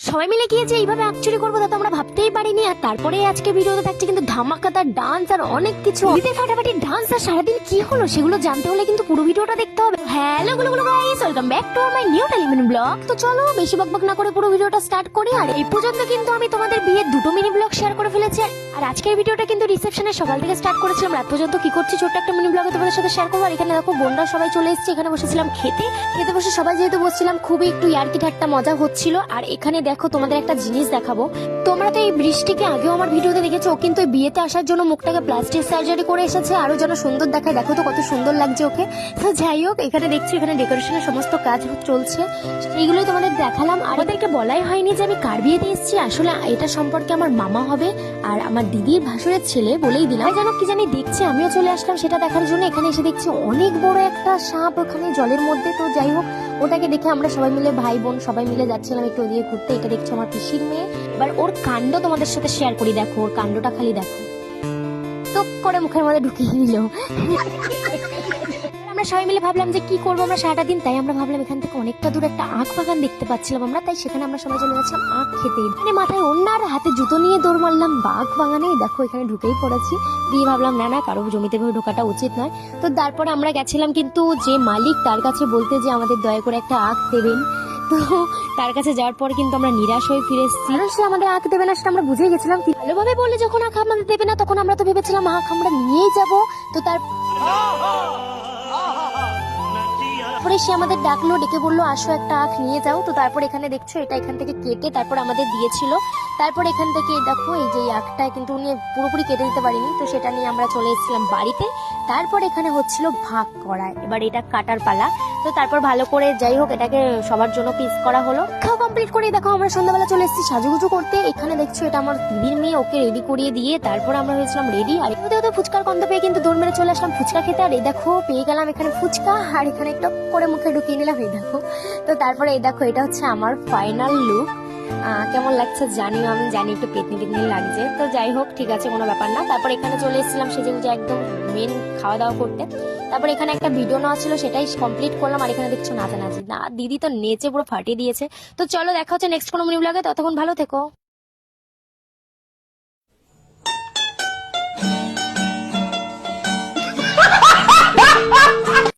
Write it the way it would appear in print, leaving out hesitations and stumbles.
সবাই মিলে গিয়ে যে এইভাবে অ্যাকচুয়ালি করবো তা তো আমরা ভাবতেই পারিনি। আর তারপরে আজকে ভিডিওতে থাকছে কিন্তু ধামাকাদার ডান্স আর অনেক কিছু, ঈদের ফাটাফাটি ডান্স। আর সারাদিন কি হলো সেগুলো জানতে হলে কিন্তু পুরো ভিডিওটা দেখতে হবে। হ্যালো গুলো guys, welcome back to my new টেলিমিনি ব্লগ। তো চলো বেশি বকবক না করে পুরো ভিডিওটা স্টার্ট করি। আর এই পর্যন্ত কিন্তু আমি তোমাদের বিয়ের দুটো মিনি ব্লগ শেয়ার করে ফেলেছি। আর আজকের ভিডিওটা কিন্তু রিসেপশনের সকাল থেকে স্টার্ট করেছিলাম, রাত পর্যন্ত কি করছি ছোট্ট একটা মিনি ব্লগে তোমাদের সাথে শেয়ার করবো। আর এখানে দেখো বোনরা সবাই চলে এসেছে, এখানে বসেছিলাম খেতে বসে সবাই যেহেতু বসছিলাম খুবই একটু ইয়ার্কি ঠাট্টা মজা হচ্ছিল। আর এখানে দেখো তোমাদের একটা জিনিস দেখাবো। তোমরা তো এই বৃষ্টিকে আগেও আমার ভিডিওতে দেখেছো, ও কিন্তু বিয়েতে আসার জন্য মুখটাকে প্লাস্টিক সার্জারি করে এসেছে আরো যেন সুন্দর দেখায়। দেখো তো কত সুন্দর লাগছে ওকে। তো যাই হোক, এখানে দেখছি এখানে ডেকোরেশনের সমস্ত কাজ চলছে, সেইগুলোই তোমাদের দেখালাম। আর ওদেরকে বলাই হয়নি যে আমি কার বিয়েতে এসেছি। আসলে এটা সম্পর্কে আমার মামা হবে আর আমার দিদির ভাসুরের ছেলে, বলেই দিলাম। যেন কি জানি দেখছি, আমিও চলে আসলাম সেটা দেখার জন্য। এখানে এসে দেখছি অনেক বড় একটা সাপ ওখানে জলের মধ্যে। তো যাই হোক, ওটাকে দেখে আমরা সবাই মিলে ভাই বোন সবাই মিলে যাচ্ছিলাম একটু ওদিকে ঘুরতে। এটা দেখছো আমার পিসির মেয়ে। এবার ওর কাণ্ড তোমাদের সাথে শেয়ার করি, দেখো ওর কাণ্ডটা খালি দেখো, টক করে মুখের মধ্যে ঢুকিয়ে দিল। আমরা সবাই মিলে ভাবলাম যে কি করবো আমরা সারাটা দিন, তাই আমরা ভাবলাম এখান থেকে অনেকটা দূর একটা আখ বাগান দেখতে পাচ্ছিলাম আমরা, তাই সেখানে আমরা সবাই চলে যাচ্ছিলাম আখ খেতে। মানে মাথায় ওন্নার হাতে জুতো নিয়ে দৌড় মারলাম বাঘ বাগানে। দেখো এখানে ঢুকেই পড়েছি, দিয়ে ভাবলাম না না কারো জমিতে ঢোকাটা উচিত নয়। তো তারপরে আমরা গেছিলাম কিন্তু যে মালিক তার কাছে বলতে যে আমাদের দয়া করে একটা আখ দেবেন। তো তার কাছে যাওয়ার পর কিন্তু আমরা নিরাশ হয়ে ফিরে এসেছি। সে আমাদের আখ দেবে না সেটা আমরা বুঝেই গেছিলাম। ভালোভাবে বলে যখন আখ আমাদের দেবে না তখন আমরা তো ভেবেছিলাম আখ আমরা নিয়েই যাবো। তো তারপরে সে আমাদের ডাকলো, ডেকে বললো আসো একটা আখ নিয়ে যাও। তো তারপর এখানে দেখছো এটা এখান থেকে কেটে তারপর আমাদের দিয়েছিল। তারপর এখান থেকে দেখো এই যে আখটা কিন্তু উনি পুরোপুরি কেটে দিতে পারিনি, তো সেটা নিয়ে আমরা চলে এসেছিলাম বাড়িতে। তারপর এখানে হচ্ছিল ভাগ করা, এবার এটা কাটার পালা। তো তারপর ভালো করে যাই হোক এটাকে সবার জন্য পিস করা হলো। খাওয়া কমপ্লিট করে দেখো আমরা সন্ধ্যাবেলা চলে এসেছি সাজুগুজু করতে। এখানে দেখছো এটা আমার দিদির মেয়ে, ওকে রেডি করিয়ে দিয়ে তারপর আমরা হয়েছিলাম রেডি। আর এতে ফুচকার গন্ধ পেয়ে কিন্তু দৌড় মেরে চলে আসলাম ফুচকা খেতে। আর এই দেখো পেয়ে গেলাম এখানে ফুচকা, আর এখানে একটা করে মুখে ঢুকিয়ে নিলাম এই দেখো। তো তারপরে এই দেখো এটা হচ্ছে আমার ফাইনাল লুক। কেমন লাগছে জানিও, আমি জানি একটু পেতনি পেতনি লাগছে। তো যাই হোক ঠিক আছে, কোনো ব্যাপার না। তারপর এখানে চলে এসেছিলাম সেজে গুজে একদম মেন খাওয়া দাওয়া করতে। তারপর এখানে একটা ভিডিও নেওয়া ছিল, সেটাই কমপ্লিট করলাম। আর এখানে দেখছো নাচানাচি, না দিদি তো নেচে পুরো ফাটিয়ে দিয়েছে। তো চলো দেখা হচ্ছে নেক্সট কোনো মিনি ব্লগে, ততক্ষণ ভালো থেকো।